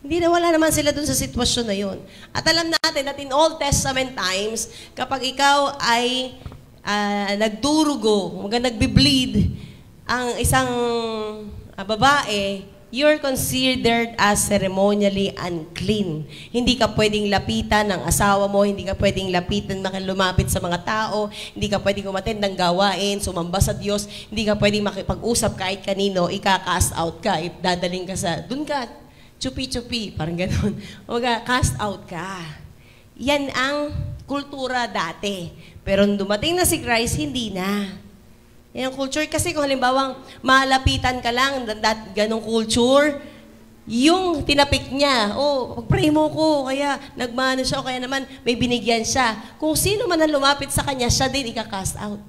wala naman sila dun sa sitwasyon na yun. At alam natin that in Old Testament times, kapag ikaw ay nagdurugo, nagbe-bleed ang isang babae, you're considered as ceremonially unclean. Hindi ka pwedeng lapitan ng asawa mo, hindi ka pwedeng lapitan, lumapit sa mga tao, hindi ka pwedeng umattend ng gawain, sumamba sa Diyos, hindi ka pwedeng makipag-usap kahit kanino, ika-cast out ka, dadaling ka dun ka, chupi-chupi, parang gano'n. Cast out ka. Yan ang kultura dati. Pero dumating na si Christ, hindi na. Yan ang culture. Kasi kung halimbawa, malapitan ka lang, ganong culture, yung tinapik niya, pag-pray mo ko, kaya nagmano siya, o kaya naman may binigyan siya. Kung sino man ang lumapit sa kanya, siya din ika-cast out.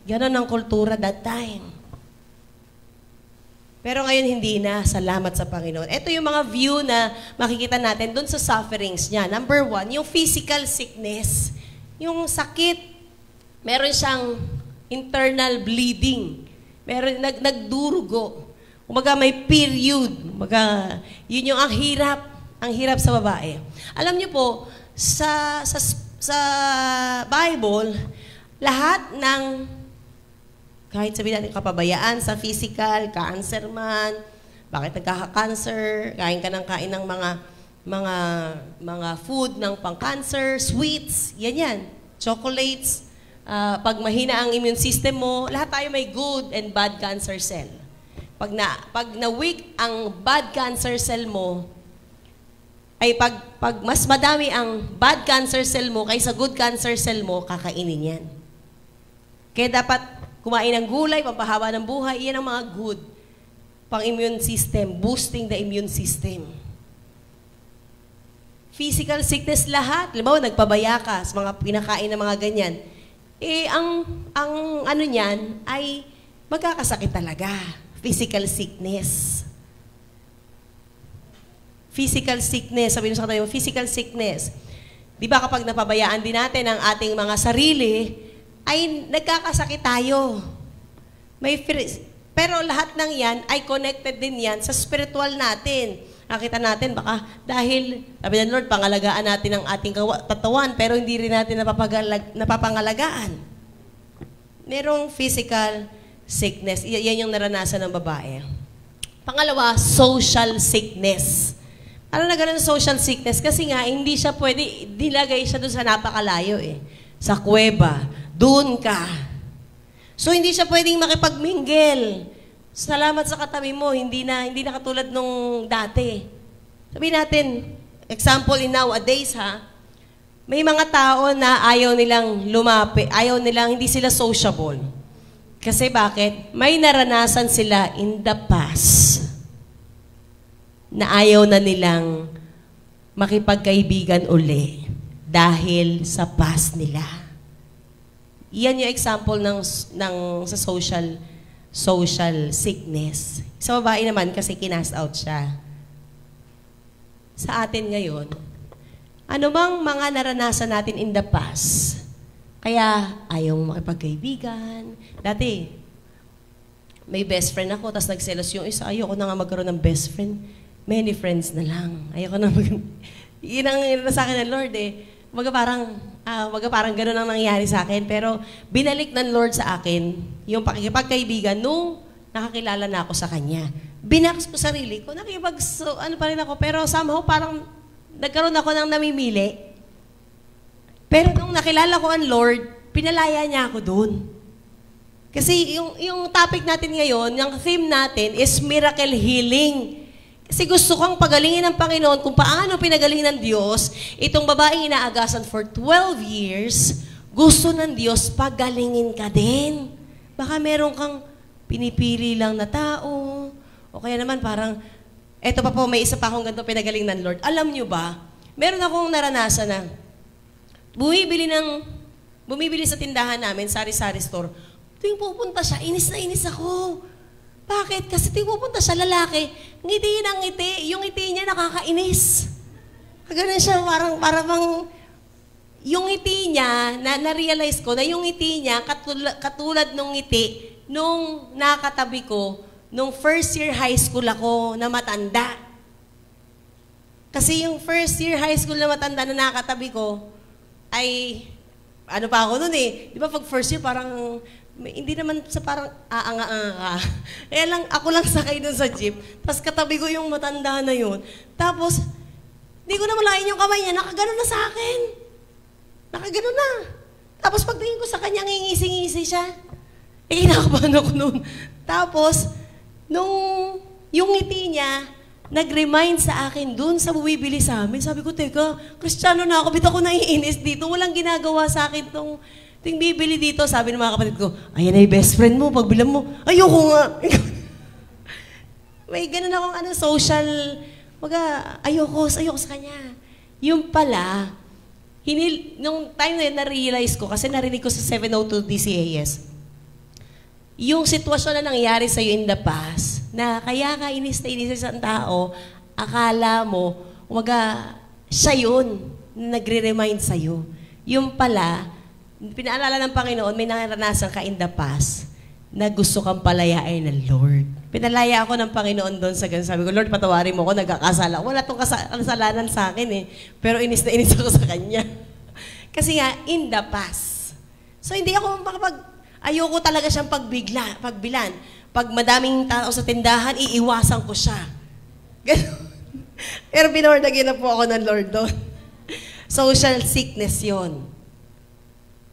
Ganon ang kultura that time. Pero ngayon hindi na, salamat sa Panginoon. Ito yung mga view na makikita natin dun sa sufferings niya. Number 1, yung physical sickness. Yung sakit, meron siyang internal bleeding. Meron, nagdurugo. Umaga may period. Umaga, yun yung ang hirap sa babae. Alam niyo po, sa Bible, lahat ng kahit sabihin natin kapabayaan sa physical, cancer man, bakit nagkaka-cancer, kain ka ng kain ng mga food ng pang-cancer, sweets, yan. Chocolates, pag mahina ang immune system mo, lahat tayo may good and bad cancer cell. Pag na-weak ang bad cancer cell mo, ay pag mas madami ang bad cancer cell mo kaysa good cancer cell mo, kakainin yan. Kaya dapat kumain ng gulay, pampahaba ng buhay, yan ang mga good pang-immune system, boosting the immune system. Physical sickness lahat, halimbawa nagpabaya ka sa mga pinakain ng mga ganyan, ang ano niyan ay magkakasakit talaga. Physical sickness. Physical sickness, sabi nyo sa katabi mo, physical sickness. Di ba kapag napabayaan din natin ang ating mga sarili, ay nagkakasakit tayo. Pero lahat ng yan ay connected din yan sa spiritual natin. Nakita natin, baka dahil, sabi ng Lord, pangalagaan natin ang ating katawan, pero hindi rin natin napapangalagaan. Merong physical sickness. Yan yung naranasan ng babae. Pangalawa, social sickness. Ano na ganun social sickness? Kasi nga, hindi siya pwede, dilagay siya doon sa napakalayo eh. Sa kuweba. Doon ka. So, hindi siya pwedeng makipagmingle. Salamat sa katabi mo, hindi na katulad nung dati. Sabihin natin, example in nowadays may mga tao na ayaw nilang lumapit, hindi sila sociable. Kasi bakit? May naranasan sila in the past na ayaw na nilang makipagkaibigan uli dahil sa past nila. Iyan yung example sa social sickness. Sa babae naman kasi kinast out siya. Sa atin ngayon, ano bang mga naranasan natin in the past? Kaya ayaw makipagkaibigan. Dati, may best friend ako, tapos nagselos yung isa, ayoko na nga magkaroon ng best friend. Many friends na lang. Ayoko na yun ang sa akin ng Lord eh. Parang gano'n ang nangyari sa akin. Pero binalik ng Lord sa akin yung pakikipagkaibigan nung nakakilala na ako sa Kanya. Binakas ko sarili ko, ano pa rin ako, pero somehow parang nagkaroon ako ng namimili. Pero nung nakilala ko ang Lord, pinalaya niya ako doon. Kasi yung topic natin ngayon, yung theme natin is miracle healing. Kasi gusto kong pagalingin ng Panginoon kung paano pinagaling ng Diyos itong babaeng inaagasan for 12 years, gusto ng Diyos pagalingin ka din. Baka meron kang pinipili lang na tao, o kaya naman parang, eto pa po, may isa pa akong ganito pinagaling ng Lord. Alam nyo ba, meron akong naranasan na bumibili sa tindahan namin, sari-sari store. Tuwing pupunta siya, inis na inis ako. Bakit? Kasi pupunta siya lalaki, ngiti ng ngiti, yung ngiti niya nakakainis. Ganun siya, parang yung ngiti niya, na-realize ko na yung ngiti niya, katulad nung ngiti, nung nakatabi ko, nung first year high school ako na matanda. Kasi yung first year high school na matanda na nakatabi ko, ay, ano pa ako nun eh, di ba pag first year parang, hindi naman sa parang aanga-anga. Kaya lang, ako lang sakay dun sa jeep. Tapos katabi ko yung matanda na yun. Tapos, di ko na malayan yung kamay niya. Nakaganon na sa akin. Nakaganon na. Tapos pagtingin ko sa kanya, ngingisi-ngisi siya. Kinakabahan ako noon. Tapos, yung ngiti niya, nag-remind sa akin dun sa bumibili sa amin. Sabi ko, teka, Kristiyano na ako. Bit ako naiinis dito. Walang ginagawa sa akin tong bibili dito, sabi ng mga kapatid ko, ayan ay best friend mo, pagbilang mo, ayoko nga. May ganun akong social, ayoko sa kanya. Yung pala, nung time na yun, na-realize ko, kasi narinig ko sa 702 DCAS, yung sitwasyon na nangyari sa'yo in the past, na kaya ka inis na inis sa isang tao, akala mo, siya yun, na nagre-remind sa'yo. Yung pala, pinaalala ng Panginoon, may naranasan ka in the past na gusto kang palayain ng Lord. Pinalaya ako ng Panginoon doon sa ganun. Sabi ko, Lord, patawarin mo ako, nagkakasala. Wala tong kasalanan sa akin eh. Pero inis na inis ako sa Kanya. Kasi nga, in the past. So, hindi ako ayoko talaga siyang pagbilan. Pag madaming tao sa tindahan, iiwasan ko siya. Ganun. Pero binornagin na po ako ng Lord doon. Social sickness yon.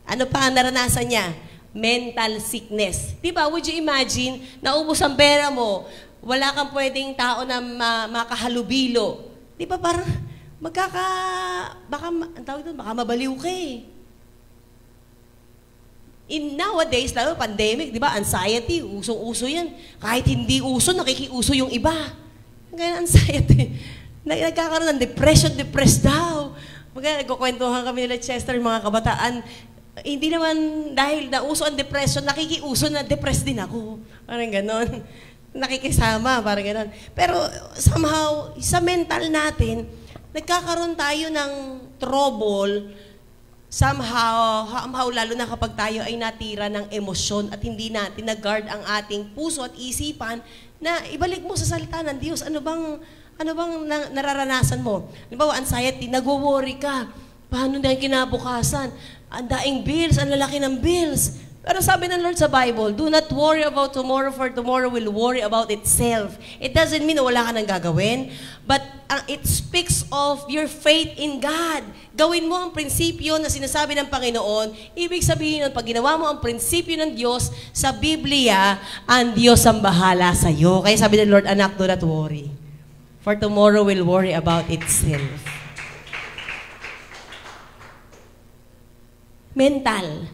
Ano pa ang naranasan niya? Mental sickness. Diba, would you imagine, naubos ang pera mo, wala kang pwedeng tao na makahalubilo. Diba, parang baka mabaliw ka eh. In nowadays, lalo pandemic, diba, anxiety, usong-uso yan. Kahit hindi uso, nakikiuso yung iba. Ganyan, anxiety. Nagkakaroon ng depression, depressed daw. Nagkukwentuhan kami nila Chester, mga kabataan, hindi naman dahil nauso ang depression, nakikiuso na depressed din ako. Parang ganon. Nakikisama, parang ganon. Pero somehow, sa mental natin, nagkakaroon tayo ng trouble, somehow, lalo na kapag tayo ay natira ng emosyon at hindi natin nag-guard ang ating puso at isipan na ibalik mo sa salita ng Diyos. Ano bang nararanasan mo? Halimbawa, anxiety, nagwo-worry ka. Paano na yung kinabukasan? Ang daing bills, ang lalaki ng bills. Pero sabi ng Lord sa Bible, do not worry about tomorrow, for tomorrow will worry about itself. It doesn't mean na wala ka nang gagawin, but it speaks of your faith in God. Gawin mo ang prinsipyo na sinasabi ng Panginoon. Ibig sabihin nun, pag ginawa mo ang prinsipyo ng Diyos sa Biblia, ang Diyos ang bahala sa iyo. Kaya sabi ng Lord, anak, do not worry, for tomorrow will worry about itself. Mental.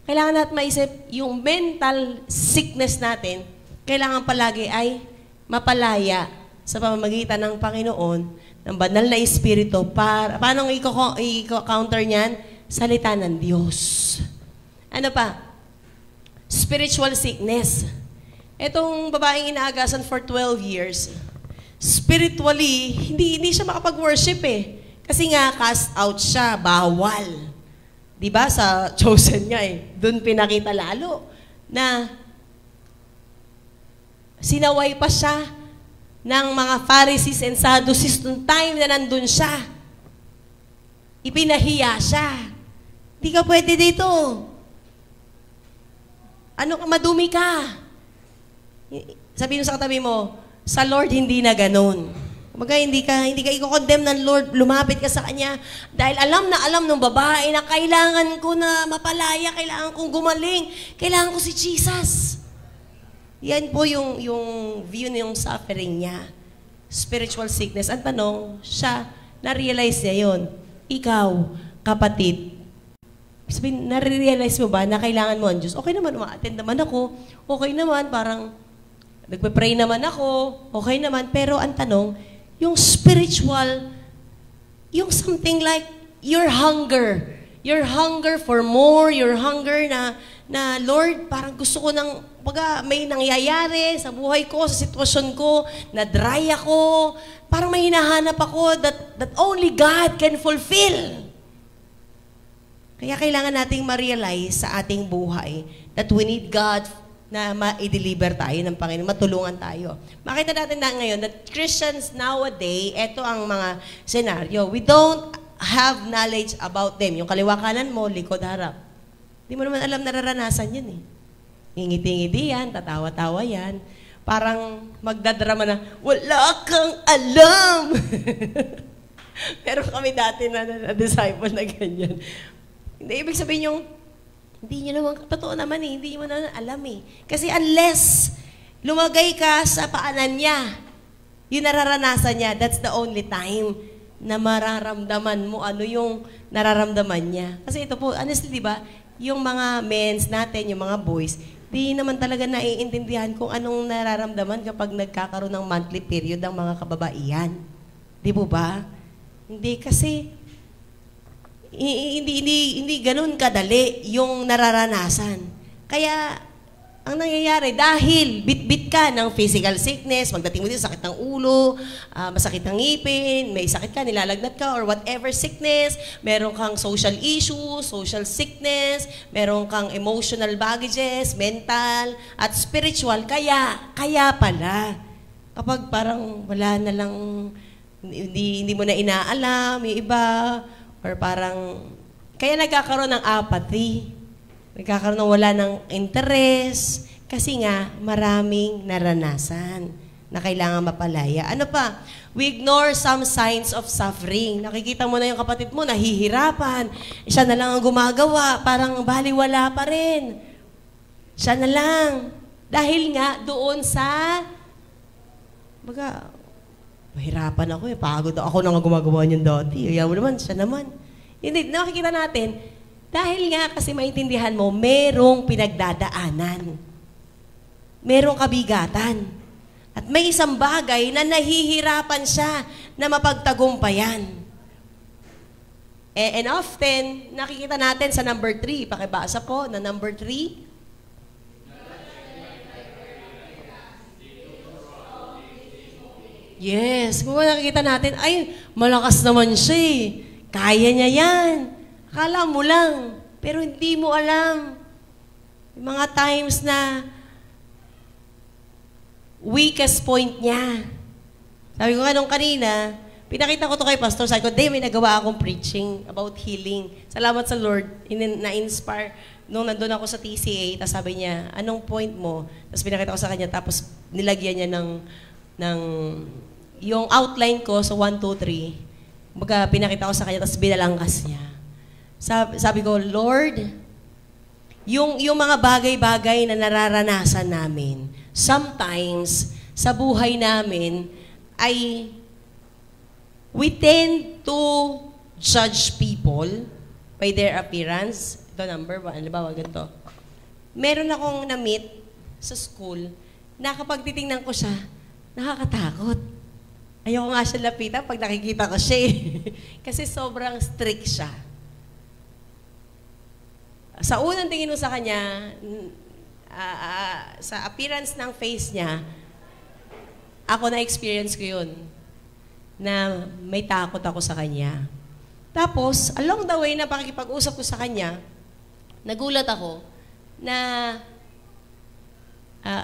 Kailangan natin maisip, yung mental sickness natin, kailangan palagi ay mapalaya sa pamamagitan ng Panginoon, ng banal na Espiritu. Paano i-counter niyan? Salita ng Diyos. Ano pa? Spiritual sickness. Itong babaeng inaagasan for 12 years, spiritually, hindi siya makapag-worship eh. Kasi nga, cast out siya, bawal. Diba, sa chosen nga eh, doon pinakita lalo na sinaway pa siya ng mga Pharisees and Sadducees noong time na nandun siya. Ipinahiya siya. Hindi ka pwede dito. Ano ka, madumi ka. Sabihin mo sa katabi mo, sa Lord hindi na ganun. Kumbaga, hindi ka i-condemn ng Lord, lumapit ka sa Kanya. Dahil alam na alam ng babae na kailangan ko na mapalaya, kailangan kong gumaling, kailangan ko si Jesus. Yan po yung view ng suffering niya. Spiritual sickness. Ang tanong, siya, na-realize niya yun. Ikaw, kapatid, sabihin, na-realize mo ba na kailangan mo ang Diyos? Okay naman, ma-attend naman ako. Okay naman, parang nagpe-pray naman ako. Okay naman. Pero ang tanong, yung spiritual, yung something like your hunger for more, your hunger na Lord, parang gusto ko may nangyayari sa buhay ko, sa sitwasyon ko, na dry ako, parang may hinahanap ako that only God can fulfill. Kaya kailangan nating ma-realize sa ating buhay that we need God na ma-deliver tayo ng Panginoon, matulungan tayo. Makita natin na ngayon that Christians nowadays, eto ang mga senaryo, we don't have knowledge about them. Yung kaliwa kanan mo, likod harap. Hindi mo naman alam nararanasan yan eh. Ngingiti-ngiti yan, tatawa-tawa yan. Parang magdadrama na, wala kang alam! Pero kami dati na disciple na ganyan. Hindi, ibig sabihin yung, hindi nyo naman, totoo naman eh, hindi mo naman alam eh. Kasi unless lumagay ka sa paanan niya, yung nararanasan niya, that's the only time na mararamdaman mo ano yung nararamdaman niya. Kasi ito po, honestly, di ba, yung mga men's natin, yung mga boys, di naman talaga naiintindihan kung anong nararamdaman kapag nagkakaroon ng monthly period ng mga kababaihan. Di po ba? Hindi kasi hindi ganun kadali yung nararanasan. Kaya ang nangyayari, dahil bit-bit ka ng physical sickness, magdating mo din sakit ng ulo, masakit ng ngipin, may sakit ka, nilalagnat ka, or whatever sickness, meron kang social issues, social sickness, meron kang emotional baggages, mental, at spiritual. Kaya pala, kapag parang wala na lang, hindi mo na inaalam, yung iba, or parang, kaya nagkakaroon ng apathy. Nagkakaroon ng wala ng interest kasi nga maraming naranasan na kailangan mapalaya. Ano pa? We ignore some signs of suffering. Nakikita mo na yung kapatid mo, nahihirapan. Siya na lang ang gumagawa, parang baliwala pa rin. Siya na lang. Dahil nga doon sa, mahirapan ako pagod ako na nga gumagawa niyan dati. Ayaw mo naman, siya naman. Hindi, nakikita natin, dahil nga kasi maintindihan mo, merong pinagdadaanan. Merong kabigatan. At may isang bagay na nahihirapan siya na mapagtagumpayan. And often, nakikita natin sa number 3. Pakibasa po na number 3. Yes. Kung nakikita natin, ay, malakas naman siya eh. Kaya niya yan. Akala mo lang, pero hindi mo alam. Yung mga times na weakest point niya. Sabi ko nga nung kanina, pinakita ko to kay Pastor, sabi ko, may nagawa akong preaching about healing. Salamat sa Lord, na-inspire. Nung nandun ako sa TCA, tapos sabi niya, anong point mo? Tapos pinakita ko sa kanya, tapos nilagyan niya ng yung outline ko sa 1, 2, 3. Baga, pinakita ko sa kanya, tapos binalangkas niya. Sabi ko, Lord, yung mga bagay-bagay na nararanasan namin, sometimes, sa buhay namin, ay we tend to judge people by their appearance. Ito, number 1, halimbawa, ganito. Meron akong na-meet sa school na kapag titingnan ko siya, nakakatakot. Ayoko nga siya lapitan pag nakikita ko siya kasi sobrang strict siya. Sa unang tingin mo sa kanya, sa appearance ng face niya, ako na-experience ko yun, na may takot ako sa kanya. Tapos, along the way na pakikipag-usap ko sa kanya, nagulat ako na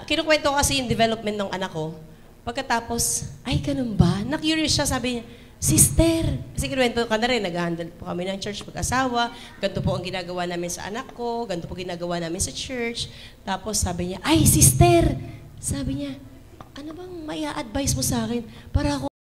kinukwento ko kasi yung development ng anak ko. Pagkatapos, ay, ganun ba? Na-curious siya, sabi niya, Sister, kasi kinuwento ka na rin, nag-handle po kami ng church pag-asawa, ganito po ang ginagawa namin sa anak ko, ganito po ginagawa namin sa church. Tapos sabi niya, ay, sister! Sabi niya, ano bang may advice mo sa akin para ako